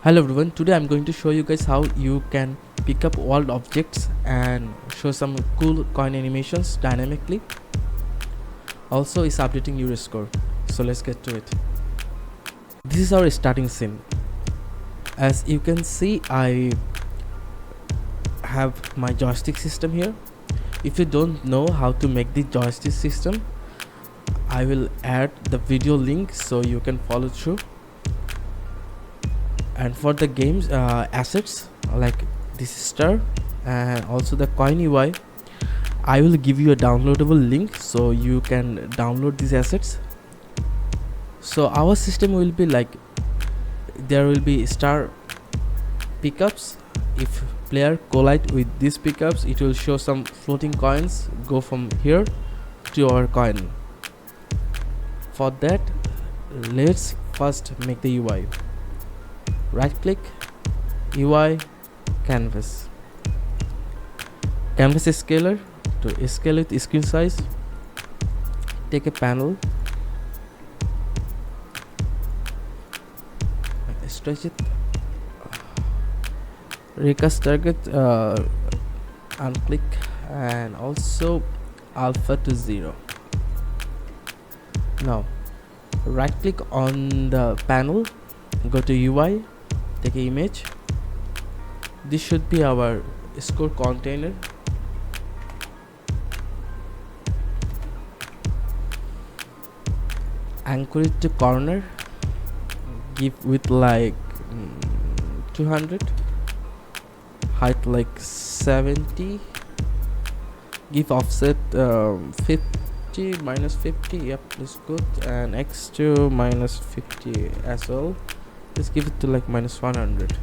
Hello everyone, today I'm going to show you guys how you can pick up world objects and show some cool coin animations dynamically. Also, it's updating your score. So let's get to it. This is our starting scene. As you can see, I have my joystick system here. If you don't know how to make the joystick system, I will add the video link so you can follow through. And for the game's assets like this star and also the coin UI, I will give you a downloadable link so you can download these assets. So our system will be like, there will be star pickups. If player collide with these pickups, it will show some floating coins go from here to our coin. For that, let's first make the UI. Right click, UI, canvas. Canvas scaler to scale with screen size. Take a panel, stretch it, recast target, unclick, and also alpha to 0. Now right click on the panel, go to UI, take an image. This should be our score container. Anchor it to corner, give width like 200, height like 70, give offset 50 minus 50, yep, that's good, and x2 minus 50 as well. Let's give it to like minus 100.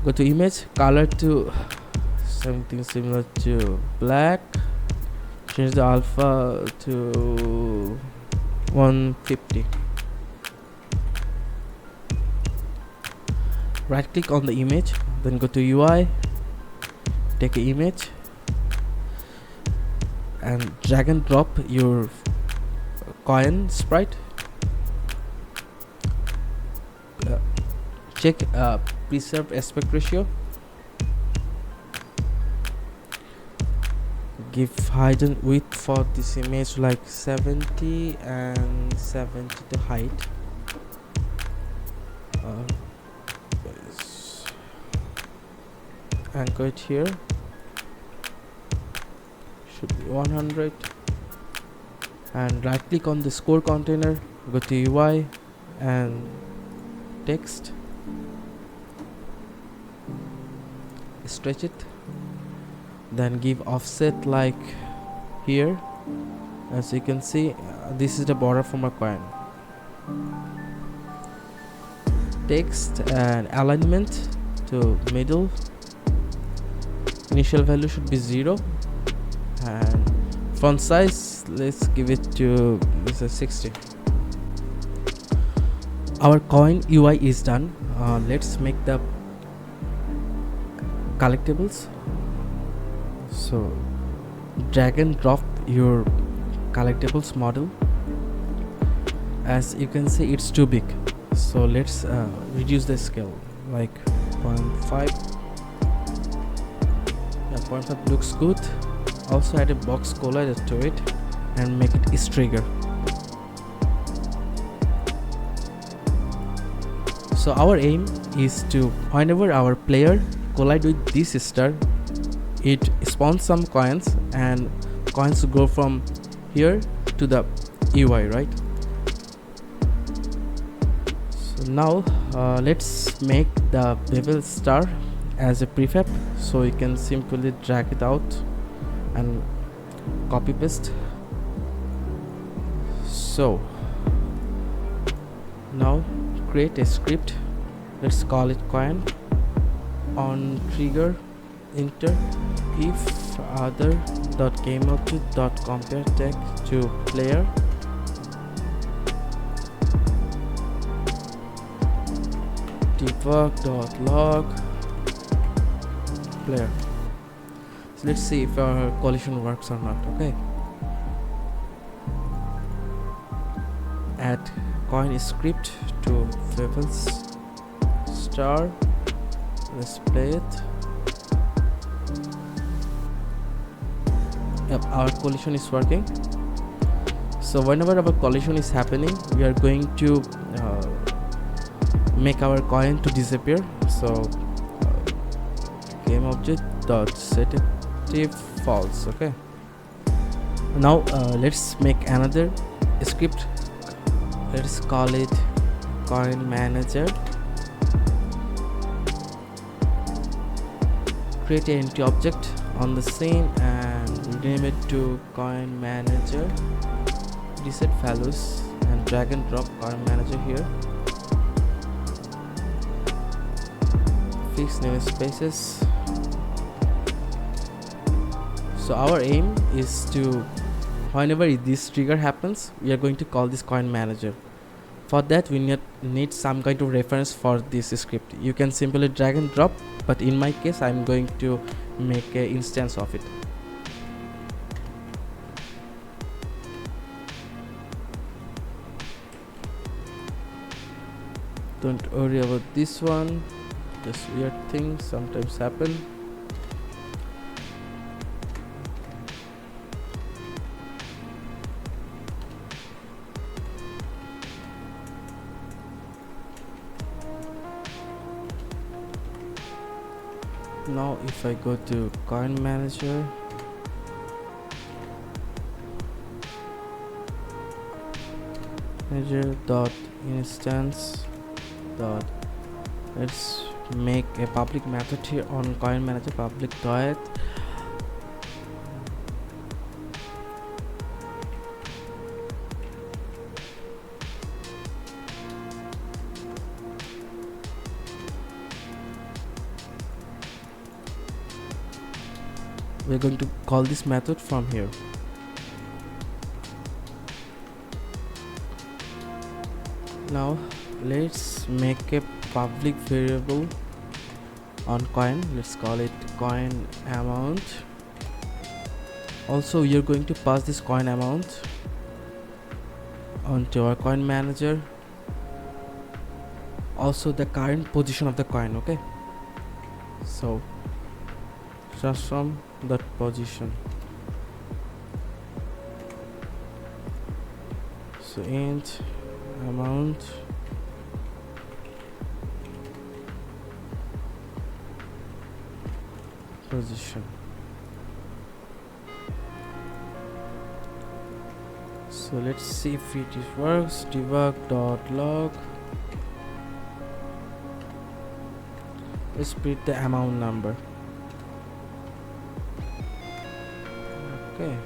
Go to image, color to something similar to black, change the alpha to 150. Right click on the image, then go to UI, take an image and drag and drop your coin sprite. Check preserved aspect ratio. Give height and width for this image like 70 and 70 to height. Anchor it here, should be 100, and right click on the score container, go to UI and text, stretch it, then give offset like here. As you can see, this is the border for my coin. Text and alignment to middle. Initial value should be 0, and font size, let's give it to 60. Our coin UI is done. Let's make the collectables. So drag and drop your collectables model. As you can see, it's too big, so let's reduce the scale like 0.5. 0.5 looks good. Also add a box collider to it and make it trigger. So our aim is to, whenever our player collide with this star, it spawns some coins and coins go from here to the UI, right? So now let's make the bevel star as a prefab, so you can simply drag it out and copy paste. So now create a script, let's call it coin. On trigger, enter if other .gameObject.compare text to player, debug.log player. So let's see if our collision works or not. Okay, add coin script to to Fevels star. Let's play it. Yep, our collision is working. So whenever our collision is happening, we are going to make our coin to disappear. So game object dot set it false. Okay, now let's make another script. Let's call it coin manager. Create an empty object on the scene and rename it to coin manager. Reset values and drag and drop coin manager here. Fix namespaces. So our aim is to, whenever this trigger happens, we are going to call this coin manager. For that we need some kind of reference for this script. You can simply drag and drop, but in my case I'm going to make an instance of it. Don't worry about this one, just weird things sometimes happen. Now if I go to coin manager, dot instance dot, let's make a public method here on coin manager, public dot we're going to call this method from here. Now let's make a public variable on coin. Let's call it coin amount. Also you're going to pass this coin amount onto our coin manager, also the current position of the coin. Okay, so transform that position. So int amount position. So let's see if it works. Debug.log. Let's print the amount number. Okay.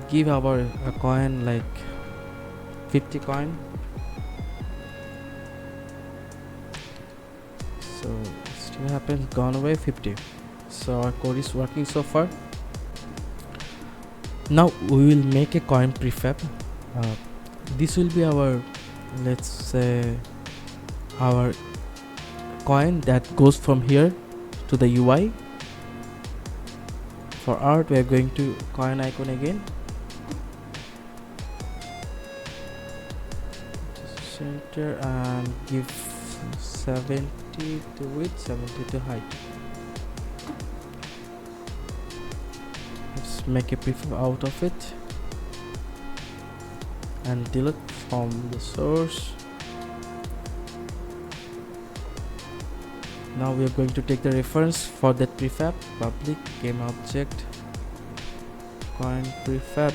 Give our a coin like 50 coin. So still happens, gone away 50. So our code is working so far. Now we will make a coin prefab. This will be our, let's say, our coin that goes from here to the UI. For art we are going to coin icon again, center, and give 70 to width, 70 to height. Let's make a prefab out of it and delete from the source. Now we are going to take the reference for that prefab, public game object coin prefab.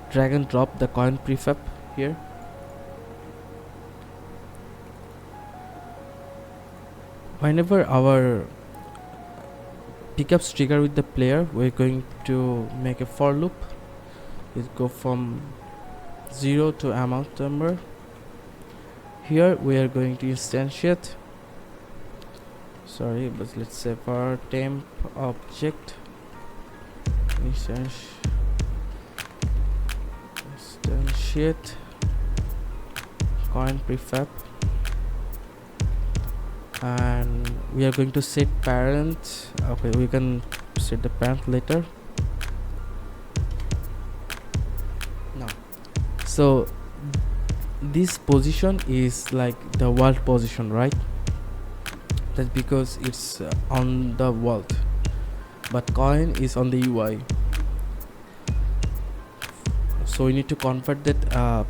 Drag and drop the coin prefab here. Whenever our pickups trigger with the player, we're going to make a for loop. It go from 0 to amount number. Here we are going to instantiate, sorry, but let's say for temp object instantiate coin prefab and we are going to set parent. Okay, we can set the parent later. Now, so this position is like the world position, right? That's because it's on the world, but coin is on the UI. So we need to convert that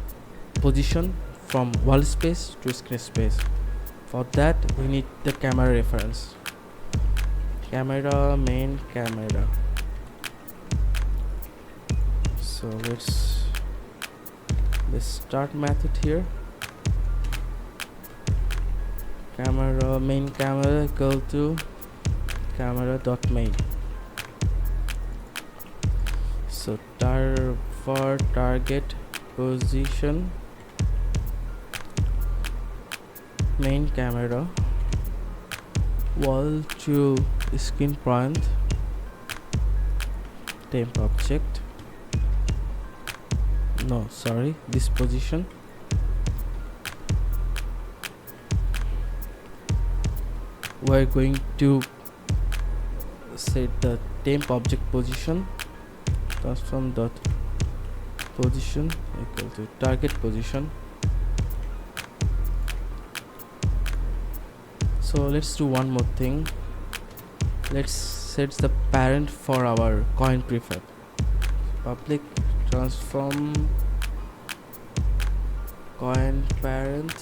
position from world space to screen space. For that we need the camera reference. Camera, main camera. So let's start method here. Camera, main camera equal to camera dot main. So for target position, main camera, wall to screen point, temp object, no sorry, this position, we're going to set the temp object position, transform dot position equal to target position. So let's do one more thing. Let's set the parent for our coin prefab. Public transform coin parent.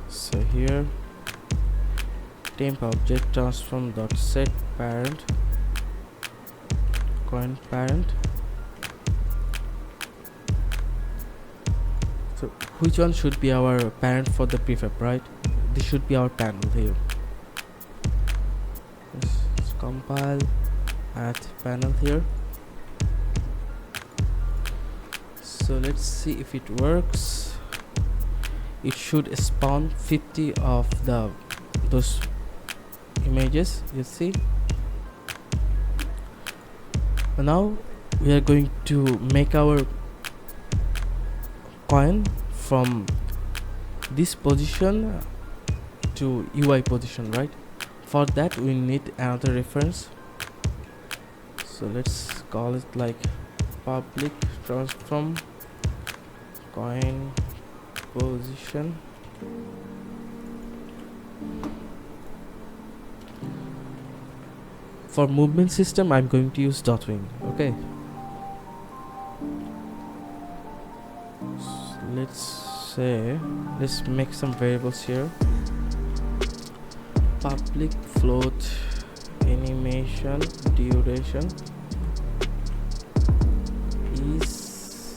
So here temp object transform dot set parent coin parent. So which one should be our parent for the prefab, right? This should be our panel here. Let's compile, add panel here. So let's see if it works. It should spawn 50 of those images, you see. Now we are going to make our coin from this position to UI position, right? For that we need another reference. So let's call it like public transform coin position. For movement system I'm going to use .wing. Okay, so let's make some variables here. Public float animation duration is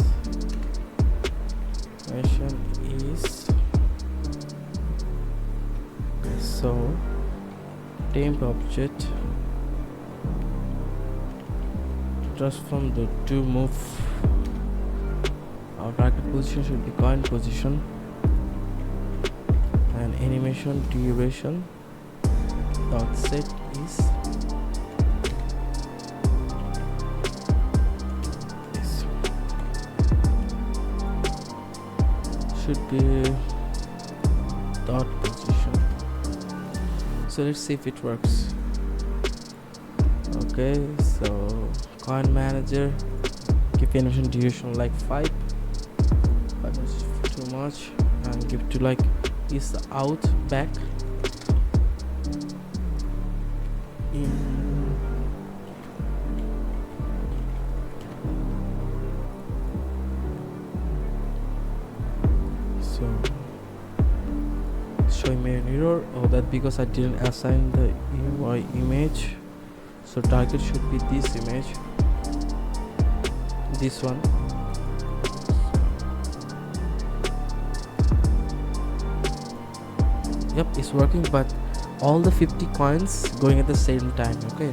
so temp object transform the to move. Our target position should be coin position, and animation duration dot set is this. Should be dot position. So let's see if it works. Okay, so coin manager, give animation duration like 5, but that's too much, and give to like is out back in. So showing me an error. Oh, that because I didn't assign the UI image. So target should be this image, this one. Yep, it's working, but all the 50 coins going at the same time. Okay,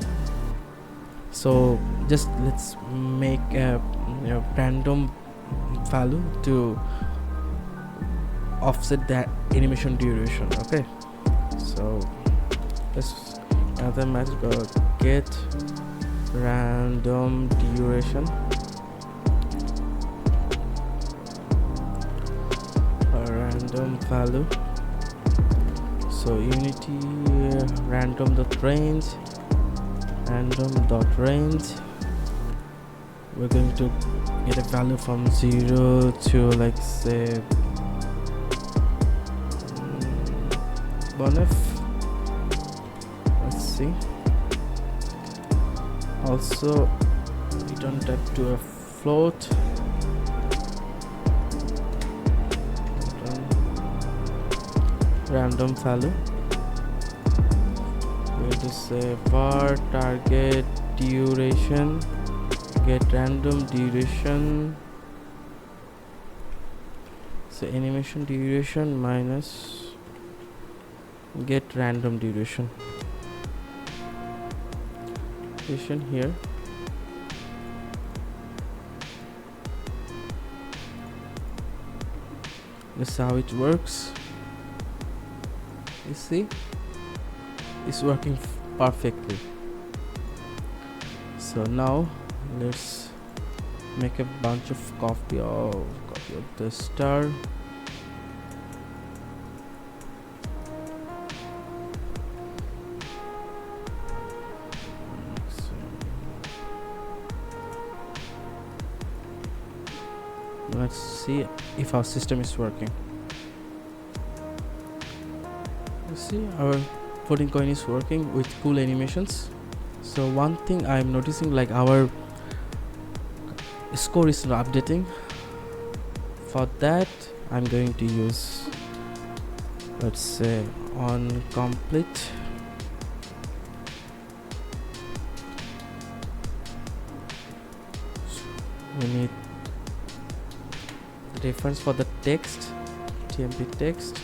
so just let's make a random value to offset that animation duration. Okay, so let's another method called get random duration. random value. So unity random dot range, random dot range. We're going to get a value from 0 to like say 1f. Let's see. Also return type to a float. Random value. We're going to say var target duration, get random duration. So animation duration minus get random duration. Here. This is how it works. You see, it's working perfectly. So now let's make a bunch of copy of the star. Let's see if our system is working. You see, our voting coin is working with cool animations. So one thing I'm noticing, like our score is not updating. For that, I'm going to use, let's say, on complete. We need the reference for the text, tmp text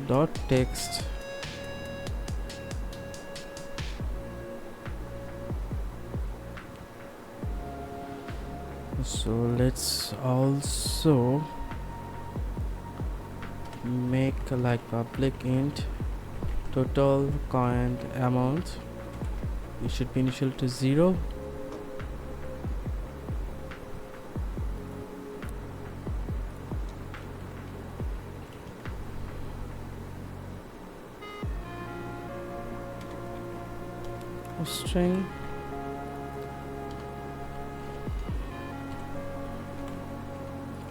dot text. So let's also make like public int total coin amount. It should be initial to 0. String.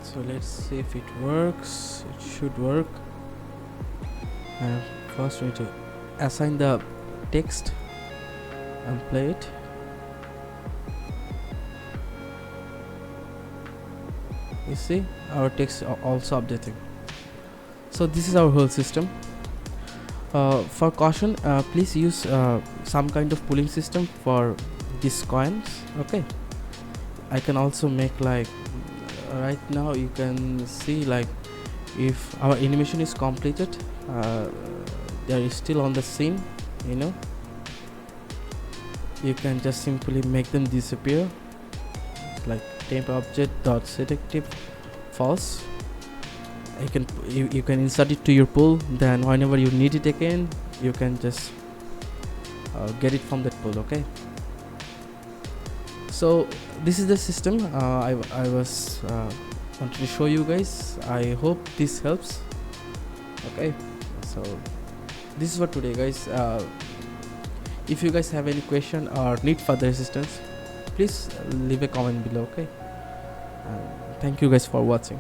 So let's see if it works. It should work. And first we need to assign the text and play it. You see, our text are also updating. So this is our whole system. For caution, please use some kind of pooling system for these coins. Okay, I can also make like right now you can see like if our animation is completed, there is still on the scene, you know, you can just simply make them disappear, like temp object dot selective false. You can insert it to your pool, then whenever you need it again you can just get it from that pool. Okay, so this is the system I was wanted to show you guys. I hope this helps. Okay, so this is for today, guys. If you guys have any question or need further assistance, please leave a comment below. Okay, thank you guys for watching.